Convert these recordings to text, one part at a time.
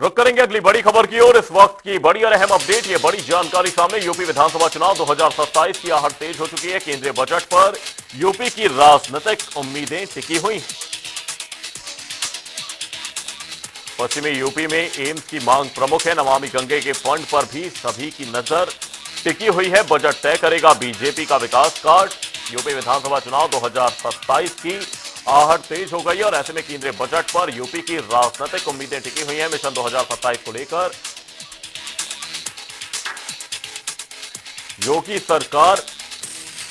रुक करेंगे अगली बड़ी खबर की ओर। इस वक्त की बड़ी और अहम अपडेट, ये बड़ी जानकारी सामने। यूपी विधानसभा चुनाव 2027 की आहट तेज हो चुकी है। केंद्रीय बजट पर यूपी की राजनीतिक उम्मीदें टिकी हुई हैं। पश्चिमी यूपी में एम्स की मांग प्रमुख है। नमामि गंगे के फंड पर भी सभी की नजर टिकी हुई है। बजट तय करेगा बीजेपी का विकास कार्ड। यूपी विधानसभा चुनाव 2027 की आहट तेज हो गई और ऐसे में केंद्रीय बजट पर यूपी की राजनीतिक उम्मीदें टिकी हुई हैं। मिशन 2027 को लेकर योगी सरकार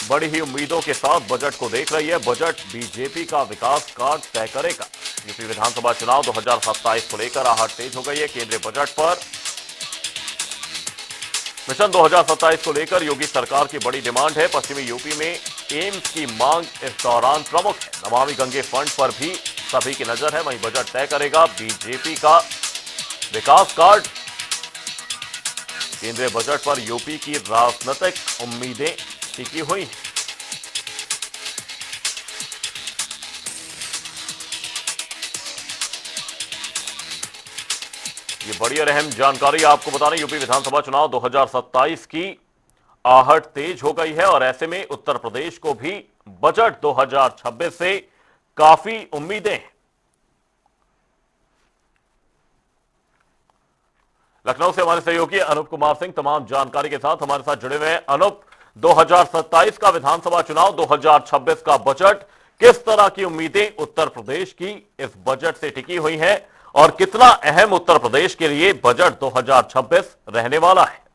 बड़ी ही उम्मीदों के साथ बजट को देख रही है। बजट बीजेपी का विकास कार्ड तय करेगा। यूपी विधानसभा चुनाव 2027 को लेकर आहट तेज हो गई है। केंद्रीय बजट पर मिशन 2027 को लेकर योगी सरकार की बड़ी डिमांड है। पश्चिमी यूपी में एम्स की मांग इस दौरान प्रमुख है। नमामि गंगे फंड पर भी सभी की नजर है। वहीं बजट तय करेगा बीजेपी का विकास कार्ड। केंद्रीय बजट पर यूपी की राजनीतिक उम्मीदें टिकी हुई हैं। ये बड़ी और अहम जानकारी आपको बता रहे, यूपी विधानसभा चुनाव 2027 की आहट तेज हो गई है और ऐसे में उत्तर प्रदेश को भी बजट 2026 से काफी उम्मीदें हैं। लखनऊ से हमारे सहयोगी अनूप कुमार सिंह तमाम जानकारी के साथ हमारे साथ जुड़े हुए हैं। अनूप, 2027 का विधानसभा चुनाव, 2026 का बजट, किस तरह की उम्मीदें उत्तर प्रदेश की इस बजट से टिकी हुई हैं और कितना अहम उत्तर प्रदेश के लिए बजट 2026 रहने वाला है?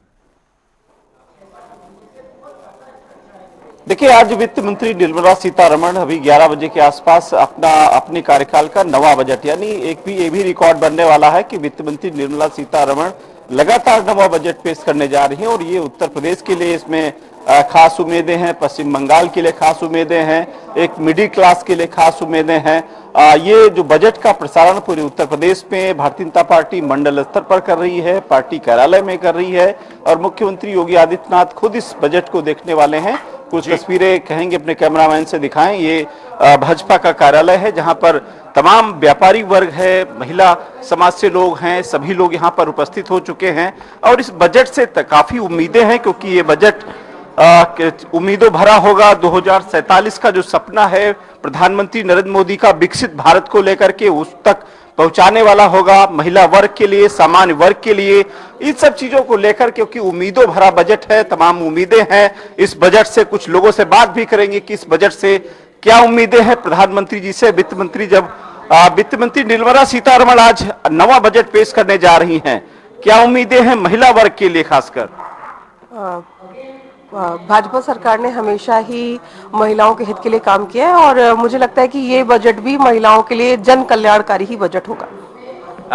देखिए, आज वित्त मंत्री निर्मला सीतारमण अभी 11 बजे के आसपास अपने कार्यकाल का नवा बजट, यानी ये भी रिकॉर्ड बनने वाला है कि वित्त मंत्री निर्मला सीतारमण लगातार नवा बजट पेश करने जा रही हैं और ये उत्तर प्रदेश के लिए इसमें खास उम्मीदें हैं, पश्चिम बंगाल के लिए खास उम्मीदें हैं, एक मिडिल क्लास के लिए खास उम्मीदें हैं। ये जो बजट का प्रसारण पूरे उत्तर प्रदेश में भारतीय जनता पार्टी मंडल स्तर पर कर रही है, पार्टी कार्यालय में कर रही है और मुख्यमंत्री योगी आदित्यनाथ खुद इस बजट को देखने वाले हैं। कुछ तस्वीरें कहेंगे अपने कैमरामैन से दिखाएं। ये भाजपा का कार्यालय है जहां पर तमाम व्यापारी वर्ग है, महिला समाज से लोग हैं, सभी लोग यहां पर उपस्थित हो चुके हैं और इस बजट से काफी उम्मीदें हैं क्योंकि ये बजट उम्मीदों भरा होगा। 2047 का जो सपना है प्रधानमंत्री नरेंद्र मोदी का विकसित भारत को लेकर के, उस तक पहुंचाने वाला होगा। महिला वर्ग के लिए, सामान्य वर्ग के लिए, इन सब चीजों को लेकर क्योंकि उम्मीदों भरा बजट है, तमाम उम्मीदें हैं इस बजट से। कुछ लोगों से बात भी करेंगे कि इस बजट से क्या उम्मीदें हैं प्रधानमंत्री जी से। वित्त मंत्री निर्मला सीतारमण आज नवा बजट पेश करने जा रही हैं, क्या उम्मीदें हैं महिला वर्ग के लिए खासकर? भाजपा सरकार ने हमेशा ही महिलाओं के हित के लिए काम किया है और मुझे लगता है कि ये बजट भी महिलाओं के लिए जन कल्याणकारी ही बजट होगा।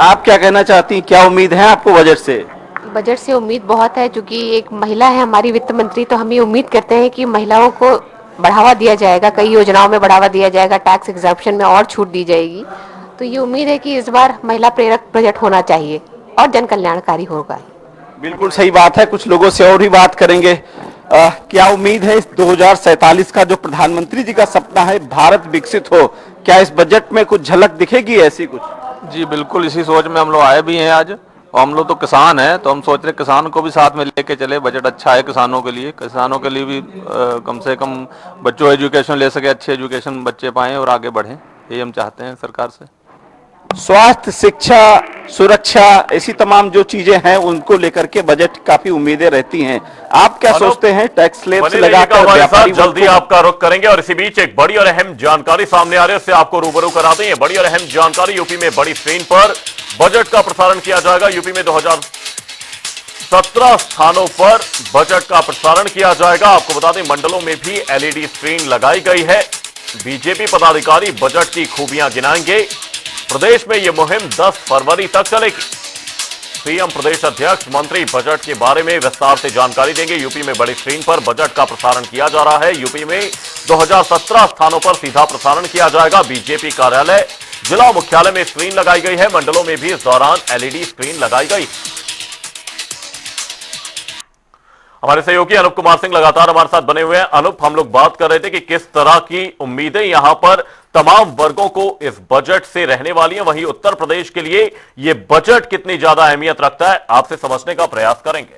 आप क्या कहना चाहती हैं, क्या उम्मीद है आपको बजट से? बजट से उम्मीद बहुत है, क्योंकि एक महिला है हमारी वित्त मंत्री, तो हम ये उम्मीद करते हैं कि महिलाओं को बढ़ावा दिया जाएगा, कई योजनाओं में बढ़ावा दिया जाएगा, टैक्स एग्जम्पशन में और छूट दी जाएगी। तो ये उम्मीद है कि इस बार महिला प्रेरक बजट होना चाहिए और जन कल्याणकारी होगा। बिल्कुल सही बात है। कुछ लोगों से और भी बात करेंगे। क्या उम्मीद है इस 2047 का जो प्रधानमंत्री जी का सपना है भारत विकसित हो, क्या इस बजट में कुछ झलक दिखेगी ऐसी कुछ? जी बिल्कुल, इसी सोच में हम लोग आए भी हैं आज। और हम लोग तो किसान हैं, तो हम सोच रहे किसान को भी साथ में लेके चले। बजट अच्छा है किसानों के लिए भी कम से कम बच्चों एजुकेशन ले सके, अच्छे एजुकेशन बच्चे पाएं और आगे बढ़ें, यही हम चाहते हैं सरकार से। स्वास्थ्य, शिक्षा, सुरक्षा, ऐसी तमाम जो चीजें हैं उनको लेकर के बजट काफी उम्मीदें रहती हैं। आप क्या सोचते हैं? टैक्स स्लैब से लगाकर व्यापारी जल्दी आपका रुख करेंगे और इसी बीच एक बड़ी और अहम जानकारी सामने आ रही है, उससे आपको रूबरू करा दें। बड़ी और अहम जानकारी, यूपी में बड़ी स्क्रीन पर बजट का प्रसारण किया जाएगा। यूपी में 2017 स्थानों पर बजट का प्रसारण किया जाएगा। आपको बता दें मंडलों में भी एलईडी स्क्रीन लगाई गई है। बीजेपी पदाधिकारी बजट की खूबियां गिनाएंगे। प्रदेश में यह मुहिम 10 फरवरी तक चलेगी। सीएम, प्रदेश अध्यक्ष, मंत्री बजट के बारे में विस्तार से जानकारी देंगे। यूपी में बड़ी स्क्रीन पर बजट का प्रसारण किया जा रहा है। यूपी में 2017 स्थानों पर सीधा प्रसारण किया जाएगा। बीजेपी कार्यालय, जिला मुख्यालय में स्क्रीन लगाई गई है। मंडलों में भी इस दौरान एलईडी स्क्रीन लगाई गई। हमारे सहयोगी अनूप कुमार सिंह लगातार हमारे साथ बने हुए हैं। अनूप, हम लोग बात कर रहे थे कि किस तरह की उम्मीदें यहां पर तमाम वर्गों को इस बजट से रहने वाली हैं। वहीं उत्तर प्रदेश के लिए यह बजट कितनी ज्यादा अहमियत रखता है, आपसे समझने का प्रयास करेंगे।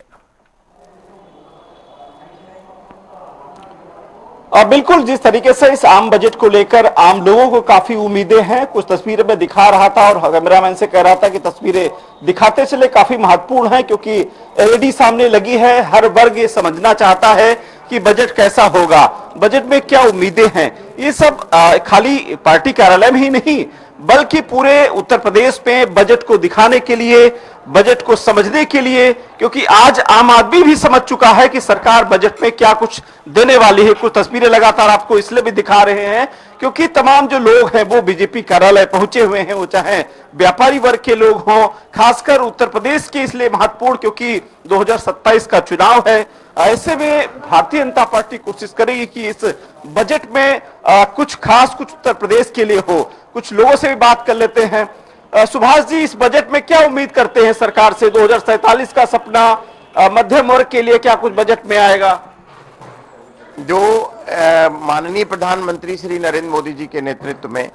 बिल्कुल, जिस तरीके से इस आम बजट को लेकर आम लोगों को काफी उम्मीदें हैं, कुछ तस्वीरें मैं दिखा रहा था और कैमरामैन से कह रहा था कि तस्वीरें दिखाते चले काफी महत्वपूर्ण है, क्योंकि एलईडी सामने लगी है। हर वर्ग ये समझना चाहता है कि बजट कैसा होगा, बजट में क्या उम्मीदें हैं। ये सब खाली पार्टी कार्यालय में ही नहीं, बल्कि पूरे उत्तर प्रदेश में बजट को दिखाने के लिए, बजट को समझने के लिए, क्योंकि आज आम आदमी भी समझ चुका है कि सरकार बजट में क्या कुछ देने वाली है। कुछ तस्वीरें लगातार आपको इसलिए भी दिखा रहे हैं क्योंकि तमाम जो लोग हैं वो बीजेपी कार्यालय पहुंचे हुए हैं, वो चाहे व्यापारी वर्ग के लोग हों। खासकर उत्तर प्रदेश के इसलिए महत्वपूर्ण क्योंकि 2027 का चुनाव है। ऐसे में भारतीय जनता पार्टी कोशिश करेगी कि इस बजट में कुछ खास कुछ उत्तर प्रदेश के लिए हो। कुछ लोगों से भी बात कर लेते हैं। सुभाष जी, इस बजट में क्या उम्मीद करते हैं सरकार से? 2047 का सपना, मध्यम वर्ग के लिए क्या कुछ बजट में आएगा? जो माननीय प्रधानमंत्री श्री नरेंद्र मोदी जी के नेतृत्व में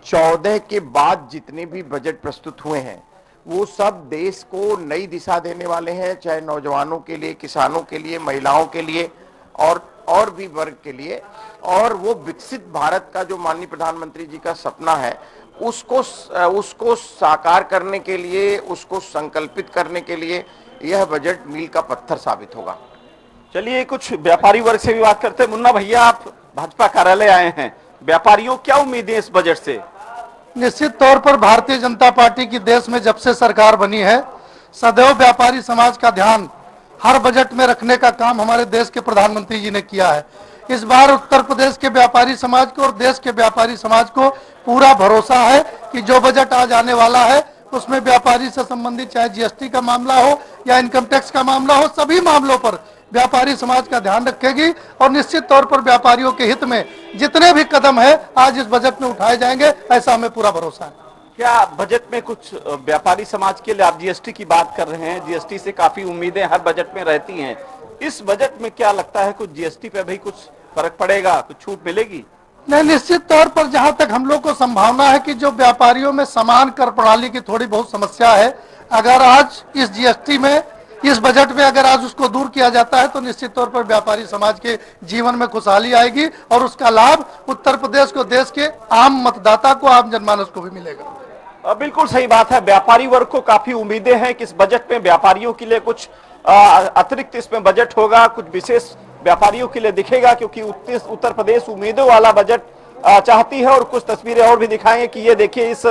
14 के बाद जितने भी बजट प्रस्तुत हुए हैं वो सब देश को नई दिशा देने वाले हैं, चाहे नौजवानों के लिए, किसानों के लिए, महिलाओं के लिए और भी वर्ग के लिए। और वो विकसित भारत का जो माननीय प्रधानमंत्री जी का सपना है उसको साकार करने के लिए, उसको संकल्पित करने के लिए यह बजट मील का पत्थर साबित होगा। चलिए कुछ व्यापारी वर्ग से भी बात करते हैं। मुन्ना भैया, आप भाजपा कार्यालय आए हैं, व्यापारियों क्या उम्मीदें इस बजट से? निश्चित तौर पर भारतीय जनता पार्टी की देश में जब से सरकार बनी है, सदैव व्यापारी समाज का ध्यान हर बजट में रखने का काम हमारे देश के प्रधानमंत्री जी ने किया है। इस बार उत्तर प्रदेश के व्यापारी समाज को और देश के व्यापारी समाज को पूरा भरोसा है कि जो बजट आज आने वाला है उसमें व्यापारी से संबंधित चाहे जीएसटी का मामला हो या इनकम टैक्स का मामला हो, सभी मामलों पर व्यापारी समाज का ध्यान रखेगी और निश्चित तौर पर व्यापारियों के हित में जितने भी कदम है आज इस बजट में उठाए जाएंगे, ऐसा हमें पूरा भरोसा है। क्या बजट में कुछ व्यापारी समाज के लिए, आप जीएसटी की बात कर रहे हैं, जीएसटी से काफी उम्मीदें हर बजट में रहती हैं, इस बजट में क्या लगता है कुछ जीएसटी पे भी कुछ फर्क पड़ेगा, कुछ छूट मिलेगी? नहीं, निश्चित तौर पर जहां तक हम लोग को संभावना है कि जो व्यापारियों में समान कर प्रणाली की थोड़ी बहुत समस्या है, अगर आज इस जीएसटी में, इस बजट में अगर आज उसको दूर किया जाता है तो निश्चित तौर पर व्यापारी समाज के जीवन में खुशहाली आएगी और उसका लाभ उत्तर प्रदेश को, देश के आम मतदाता को, आम जनमानस को भी मिलेगा। बिल्कुल सही बात है। व्यापारी वर्ग को काफी उम्मीदें हैं कि इस बजट में व्यापारियों के लिए कुछ अतिरिक्त इसमें बजट होगा, कुछ विशेष व्यापारियों के लिए दिखेगा, क्योंकि उत्तर प्रदेश उम्मीदों वाला बजट चाहती है। और कुछ तस्वीरें और भी दिखाएंगे कि ये देखिए इस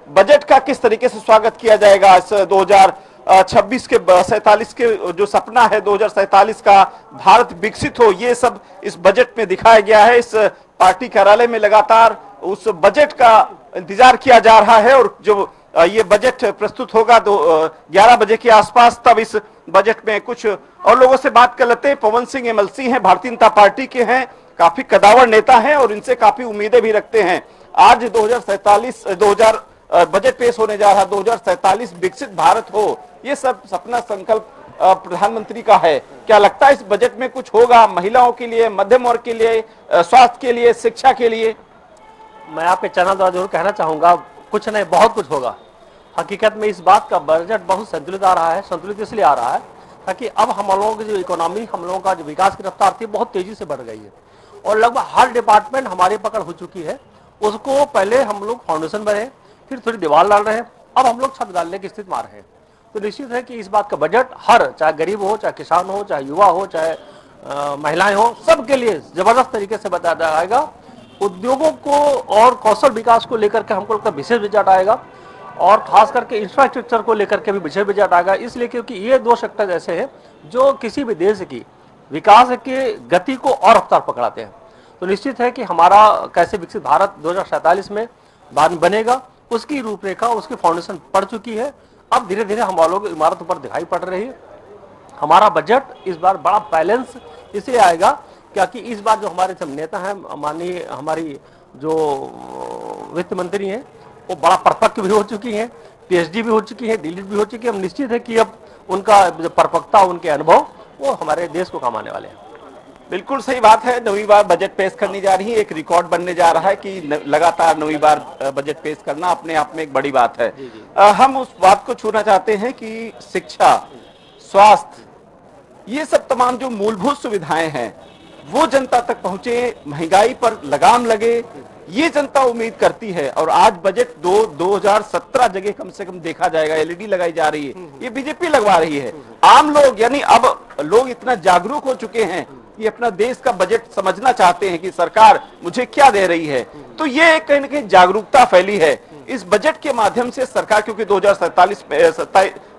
बजट का किस तरीके से स्वागत किया जाएगा। इस 2026 के 47 के जो सपना है 2047 का भारत विकसित हो, ये सब इस बजट में दिखाया गया है। इस पार्टी कार्यालय में लगातार उस बजट का इंतजार किया जा रहा है और जो ये बजट प्रस्तुत होगा 11 बजे के आसपास, तब इस बजट में कुछ और लोगों से बात कर लेते हैं। पवन सिंह एमएलसी हैं, भारतीय जनता पार्टी के हैं, काफी कदावर नेता हैं और इनसे काफी उम्मीदें भी रखते हैं। आज 2047 बजट पेश होने जा रहा, 2047 विकसित भारत हो, ये सब सपना संकल्प प्रधानमंत्री का है। क्या लगता है इस बजट में कुछ होगा महिलाओं के लिए, मध्यम वर्ग के लिए, स्वास्थ्य के लिए, शिक्षा के लिए? मैं आपके चैनल द्वारा जरूर कहना चाहूंगा, कुछ नहीं बहुत कुछ होगा। हकीकत में इस बात का बजट बहुत संतुलित आ रहा है। संतुलित इसलिए आ रहा है ताकि अब हम लोगों की जो इकोनॉमी, हम लोगों का जो विकास की रफ्तार थी बहुत तेजी से बढ़ गई है और लगभग हर डिपार्टमेंट हमारी पकड़ हो चुकी है। उसको पहले हम लोग फाउंडेशन बने, फिर थोड़ी दीवार डाल रहे हैं, अब हम लोग छत डालने की स्थिति में आ रहे हैं। तो निश्चित है कि इस बात का बजट हर, चाहे गरीब हो, चाहे किसान हो, चाहे युवा हो, चाहे महिलाएं हो, सबके लिए जबरदस्त तरीके से बताया जाएगा। उद्योगों को और कौशल विकास को लेकर के हमको लगता है विशेष बजट आएगा और खास करके इंफ्रास्ट्रक्चर को लेकर के भी विशेष बजट आएगा। इसलिए क्योंकि ये दो सेक्टर ऐसे हैं जो किसी भी देश की विकास के गति को और रफ्तार पकड़ाते हैं। तो निश्चित है कि हमारा कैसे विकसित भारत 2047 में बनेगा, उसकी रूपरेखा, उसकी फाउंडेशन पड़ चुकी है। अब धीरे धीरे हम लोग इमारत ऊपर दिखाई पड़ रही है। हमारा बजट इस बार बड़ा बैलेंस इसलिए आएगा क्योंकि इस बार जो हमारे सब नेता हैं, माननीय हमारी जो वित्त मंत्री हैं, वो बड़ा परिपक्व भी हो चुकी हैं, पीएचडी भी हो चुकी है, डीलिट भी हो चुकी है। हम निश्चित है कि अब उनका जो परिपक्वता, उनके अनुभव वो हमारे देश को काम आने वाले हैं। बिल्कुल सही बात है। 9वीं बार बजट पेश करनी जा रही है, एक रिकॉर्ड बनने जा रहा है कि लगातार 9वीं बार बजट पेश करना अपने आप में एक बड़ी बात है। हम उस बात को छूना चाहते हैं कि शिक्षा, स्वास्थ्य, ये सब तमाम जो मूलभूत सुविधाएं हैं वो जनता तक पहुंचे, महंगाई पर लगाम लगे, ये जनता उम्मीद करती है। और आज बजट 2017 जगह कम से कम देखा जाएगा, एलईडी लगाई जा रही है, ये बीजेपी लगवा रही है। आम लोग यानी अब लोग इतना जागरूक हो चुके हैं कि अपना देश का बजट समझना चाहते हैं कि सरकार मुझे क्या दे रही है। तो ये कहीं ना कहीं जागरूकता फैली है इस बजट के माध्यम से सरकार, क्योंकि 2027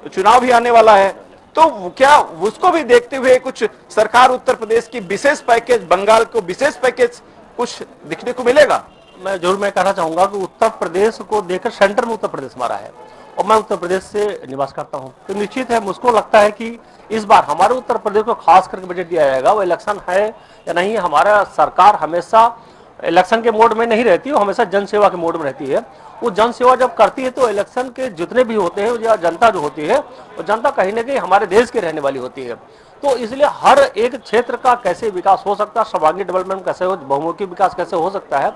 चुनाव भी आने वाला है। तो क्या उसको भी देखते हुए कुछ सरकार उत्तर प्रदेश की विशेष पैकेज, बंगाल को विशेष पैकेज कुछ दिखने को मिलेगा? मैं कहना चाहूंगा कि उत्तर प्रदेश को देखकर सेंटर में उत्तर प्रदेश हमारा है और मैं उत्तर प्रदेश से निवास करता हूं, तो निश्चित है मुझको लगता है कि इस बार हमारे उत्तर प्रदेश को खास करके बजट दिया जाएगा। वो इलेक्शन है या नहीं, हमारा सरकार हमेशा इलेक्शन के मोड में नहीं रहती, वो हमेशा जन सेवा के मोड में रहती है। वो जन सेवा जब करती है तो इलेक्शन के जितने भी होते हैं या जनता जो होती है वो जनता कहीं ना कहीं हमारे देश की रहने वाली होती है। तो इसलिए हर एक क्षेत्र का कैसे विकास हो सकता है, सर्वांगीण डेवलपमेंट कैसे हो, बहुमुखी विकास कैसे हो सकता है,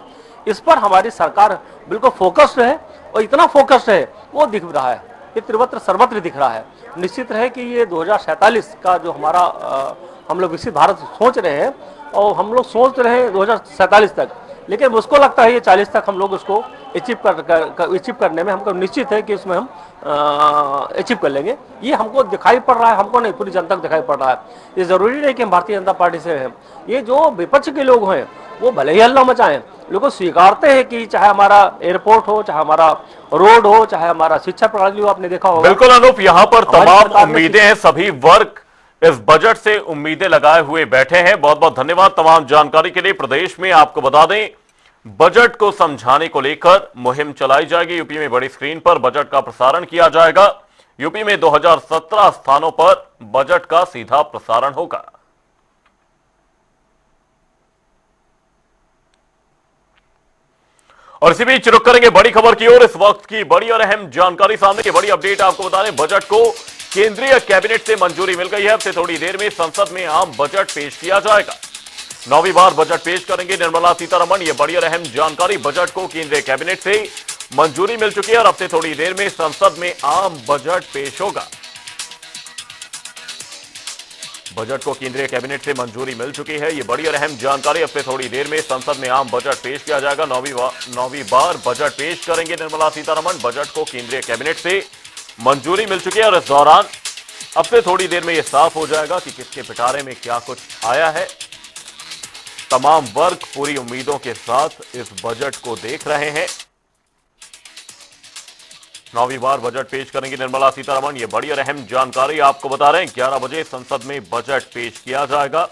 इस पर हमारी सरकार बिल्कुल फोकस्ड है। और इतना फोकस्ड है वो दिख रहा है, ये त्रिवत्र सर्वत्र दिख रहा है। निश्चित है कि ये 2047 का जो हमारा हम लोग विकसित भारत सोच रहे हैं और हम लोग सोच रहे हैं 2047 तक, लेकिन मुझको लगता है ये 40 तक हम लोग उसको अचीव करने में हमको निश्चित है कि इसमें हम अचीव कर लेंगे। ये हमको दिखाई पड़ रहा है, हमको नहीं पूरी जनता को दिखाई पड़ रहा है। ये जरूरी नहीं कि हम भारतीय जनता पार्टी से हैं, ये जो विपक्ष के लोग हैं वो भले ही हल्ला मचाएं, लोग स्वीकारते हैं कि चाहे हमारा एयरपोर्ट हो, चाहे हमारा रोड हो, चाहे हमारा शिक्षा प्रणाली हो, आपने देखा होगा। बिल्कुल अनूप, यहाँ पर तमाम उम्मीदें हैं, सभी वर्ग इस बजट से उम्मीदें लगाए हुए बैठे हैं। बहुत बहुत धन्यवाद तमाम जानकारी के लिए। प्रदेश में आपको बता दें बजट को समझाने को लेकर मुहिम चलाई जाएगी। यूपी में बड़ी स्क्रीन पर बजट का प्रसारण किया जाएगा। यूपी में 2017 स्थानों पर बजट का सीधा प्रसारण होगा। और इसी बीच रुक करेंगे बड़ी खबर की ओर। इस वक्त की बड़ी और अहम जानकारी सामने की बड़ी अपडेट आपको बता दें, बजट को केंद्रीय कैबिनेट से मंजूरी मिल गई है। अब से थोड़ी देर में संसद में आम बजट पेश किया जाएगा। 9वीं बार बजट पेश करेंगे निर्मला सीतारमण। यह बड़ी और अहम जानकारी, बजट को केंद्रीय कैबिनेट से मंजूरी मिल चुकी है और अब से थोड़ी देर में संसद में आम बजट पेश होगा। बजट को केंद्रीय कैबिनेट से मंजूरी मिल चुकी है, ये बड़ी और अहम जानकारी। अब से थोड़ी देर में संसद में आम बजट पेश किया जाएगा। 9वीं बार बजट पेश करेंगे निर्मला सीतारमण। बजट को केंद्रीय कैबिनेट से मंजूरी मिल चुकी है और इस दौरान अब से थोड़ी देर में यह साफ हो जाएगा कि किसके पिटारे में क्या कुछ आया है। तमाम वर्ग पूरी उम्मीदों के साथ इस बजट को देख रहे हैं। 9वीं बार बजट पेश करेंगी निर्मला सीतारमण। ये बड़ी और अहम जानकारी आपको बता रहे हैं। 11 बजे संसद में बजट पेश किया जाएगा।